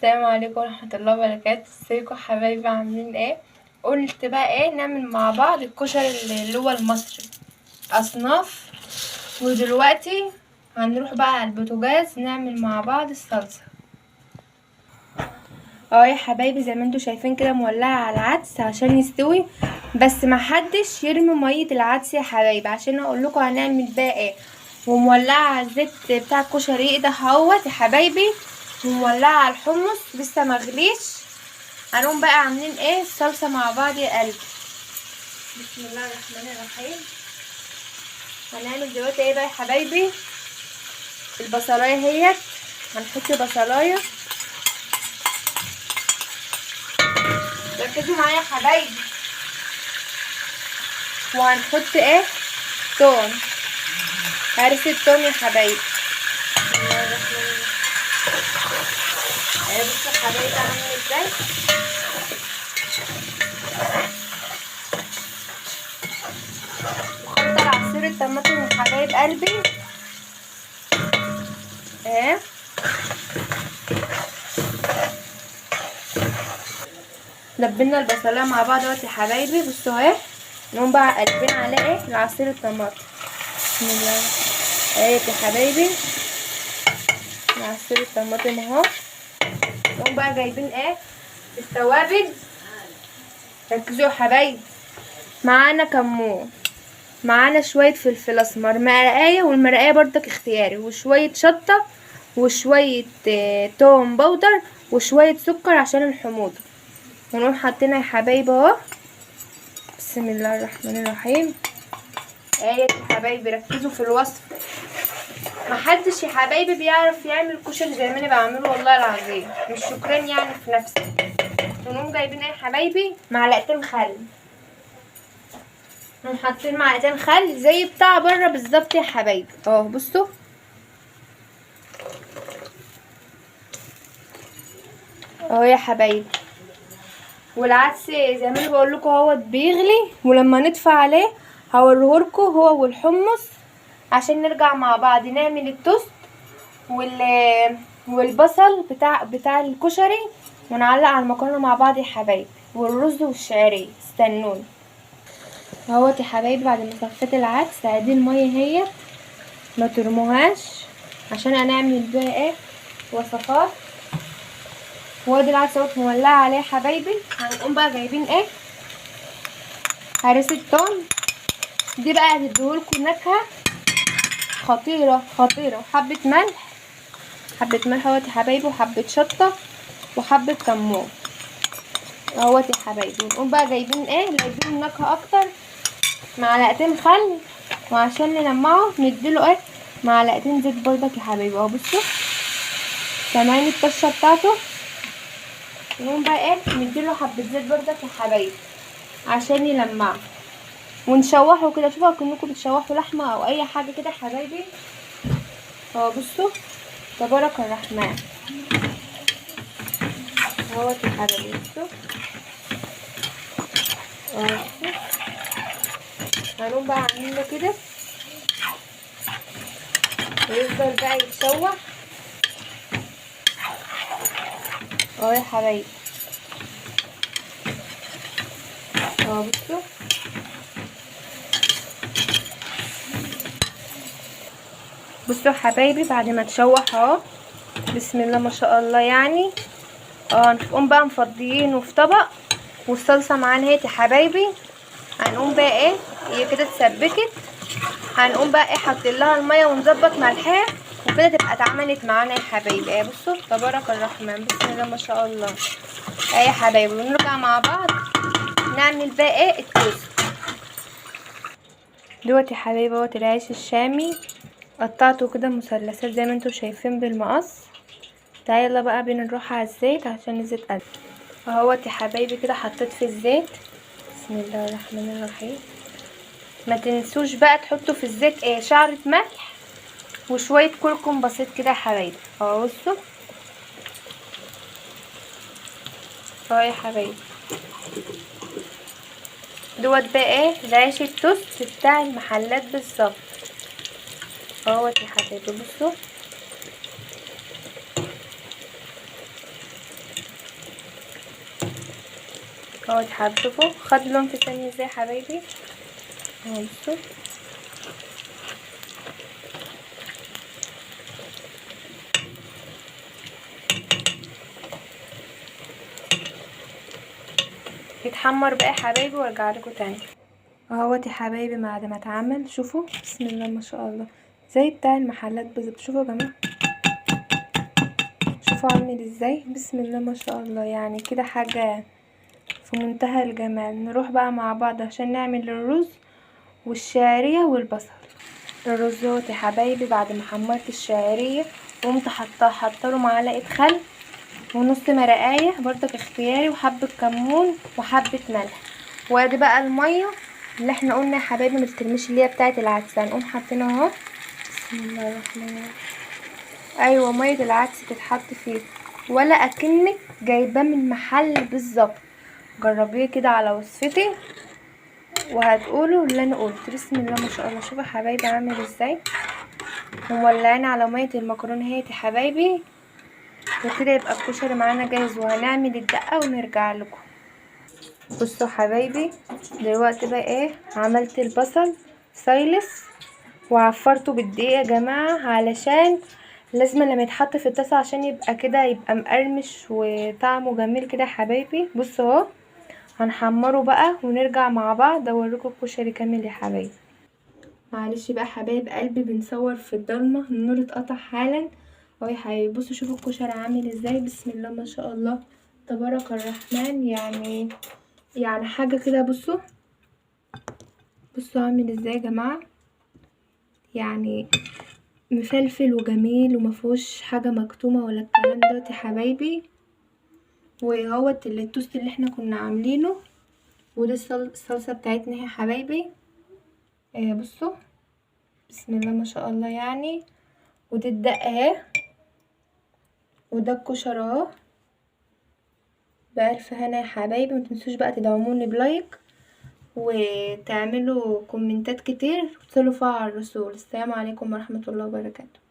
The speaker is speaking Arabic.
السلام عليكم ورحمة الله وبركاته. ازيكم حبايبي، عاملين ايه؟ قلت بقى ايه نعمل مع بعض الكشري اللي هو المصري اصناف. ودلوقتي هنروح بقى على البوتاجاز نعمل مع بعض الصلصة. يا حبايبي، زي ما انتوا شايفين كده مولعة على العدس عشان يستوي، بس ما حدش يرمي مية العدس يا حبايبي عشان اقول لكم هنعمل بقى ايه. ومولعة على الزيت بتاع الكشري ده اهوت يا حبايبي، ومولعة على الحمص لسه مغليش. هنقوم بقى عاملين ايه الصلصة مع بعض يا قلبي. بسم الله الرحمن الرحيم. هنعمل دلوقتي ايه بقى يا حبايبي؟ البصلايه اهيت، هنحط بصلايه. ركزوا معايا يا حبايبي. وهنحط ايه؟ توم، هرس التوم يا حبايبي. بسم الله الرحمن الرحيم. بصوا يا حبايبي عامل ازاي. نحط عصير الطماطم يا حبايب قلبي. لبنا البصلايه مع بعض اهوت يا حبايبي. بصوا اهي، نقوم بقى قلبين عليه ايه العصير الطماطم. بسم الله اهيت يا حبايبي عصير الطماطم اهو. نقوم بقى جايبين ايه التوابل. ركزوا يا حبايبي، معانا كمون، معانا شويه فلفل اسمر، مرقايه، والمرقايه برضك اختياري، وشويه شطه، وشويه توم بودر، وشويه سكر عشان الحموضه. ونقوم حاطينها يا حبايبي اهو. بسم الله الرحمن الرحيم. يا حبايبي ركزوا في الوصف، محدش يا حبايبي بيعرف يعمل كشري زي ما انا بعمله والله العظيم، مش شكران يعني في نفسي. ونقوم جايبين ايه يا حبايبي معلقتين خل. نقوم حاطين معلقتين خل زي بتاع بره بالظبط يا حبايبي اهو. بصوا اهو يا حبايبي. والعدس زي ما انا بقول لكم اهوت بيغلي، ولما نطفي عليه هوريهولكم هو والحمص عشان نرجع مع بعض نعمل التوست والبصل بتاع الكشري، ونعلق على المكرونه مع بعض يا حبايبي، والرز والشعريه. استنوني اهوت يا حبايبي. بعد ما صفيت العدس ادي الميه اهيت، ما ترموهاش عشان هنعمل بيها ايه وصفات. وادي العدس اهوت مولعه عليه يا حبايبي. هنقوم بقى جايبين ايه هرس التوم. دي بقى هتديهولكوا نكهه خطيره خطيره. وحبه ملح، حبه ملح اهوت يا حبايبي، وحبه شطه، وحبه كمون اهوت يا حبايبي. ونقوم بقى جايبين جايبين النكهه اكتر، معلقتين خل، وعشان نلمعه نديله معلقتين زيت برضك يا حبايبي اهو. بصوا سامعين الطشه بتاعته. نقوم بقى نديله حبه زيت برضك يا حبايبي عشان يلمعه. ونشوحه كده، شوفوا كأنكم بتشوحوا لحمه او اي حاجه كده يا حبايبي اهو. بصوا تبارك الرحمن اهوت يا حبايبي. بصوا هنقوم بقى عاملين له كده ويفضل بقى يتشوح اهو يا حبايبي اهو. بصوا يا حبايبي بعد ما تشوح اهو بسم الله ما شاء الله يعني نقوم بقى مفضيينه في طبق، والصلصه معانا اهي يا حبايبي. هنقوم بقى هي كده اتسبكت، هنقوم بقى حاطين لها الميه ونظبط ملحها، وكده تبقى اتعملت معانا يا حبايبي. بصوا تبارك الرحمن بسم الله ما شاء الله يا حبايبي. ونرجع مع بعض نعمل بقى التوست دوت يا حبايبي. اهوت العيش الشامي قطعته كده مثلثات زي ما انتوا شايفين بالمقص. تعالى يلا بقى بينا نروح على الزيت عشان الزيت قد اهوت يا حبايبي. كده حطيت في الزيت. بسم الله الرحمن الرحيم. ما تنسوش بقى تحطوا في الزيت شعرة ملح وشوية كركم بسيط كده يا حبايبي اهو. بصوا اهو يا حبايبي دوت بقى العيش التوست بتاع المحلات بالظبط اهوت يا حبايبي. بصوا اهو شوفوا خد لون في ثانيه ازاي يا حبايبي اهو. بصوا يتحمر بقى يا حبايبي وارجع لكم تاني. اهوت يا حبايبي بعد ما اتعمل شوفوا بسم الله ما شاء الله زي بتاع المحلات بالظبط. شوفوا يا جماعه شوفوا عامل ازاي بسم الله ما شاء الله، يعني كده حاجه في منتهى الجمال. نروح بقى مع بعض عشان نعمل الرز والشعريه والبصل. الرز اهوت يا حبايبي بعد ما حمرت الشعريه قمت حاطه له معلقه خل ونص مرقايه برضك اختياري وحبه كمون وحبه ملح. وادي بقى الميه اللي احنا قلنا يا حبايبي ما تترميش اللي هي بتاعه العدس، هنقوم حاطينها اهو. بسم الله الرحمن الرحيم. ايوه ميه العدس تتحط فيه ولا اكنك جايباه من محل بالظبط. جربيه كده على وصفتي وهتقولوا اللي انا قلت. بسم الله ما شاء الله شوفوا يا حبايبي عامل ازاي. ومولعين على ميه المكرونه اهي يا حبايبي. وكده يبقى الكشري معانا جاهز وهنعمل الدقه ونرجع لكم. بصوا حبايبي دلوقتي بقى ايه، عملت البصل سايلس وعفرته بالدقيق يا جماعه علشان لازم لما يتحط في الطاسه عشان يبقى كده يبقى مقرمش وطعمه جميل كده يا حبايبي. بصوا اهو هنحمره بقى ونرجع مع بعض اوريكم الكشري كامل يا حبايبي. معلش بقى حبايب قلبي بنصور في الضلمه النور اتقطع حالا اهو يا حبايبي. بصوا شوفوا الكشري عامل ازاي بسم الله ما شاء الله تبارك الرحمن. يعني حاجه كده. بصوا عامل ازاي يا جماعه، يعني مفلفل وجميل ومفيهوش حاجه مكتومه ولا الكلام دوت يا حبايبي. وهوت التوست اللي احنا كنا عاملينه ودي الصلصه بتاعتنا يا حبايبي. بصوا بسم الله ما شاء الله يعني. ودي الدقه اهي وده الكشري اهو. بألف هنا يا حبايبي. متنسوش بقى تدعموني بلايك وتعملوا كومنتات كتير وتصلوا فيها على الرسول. السلام عليكم ورحمة الله وبركاته.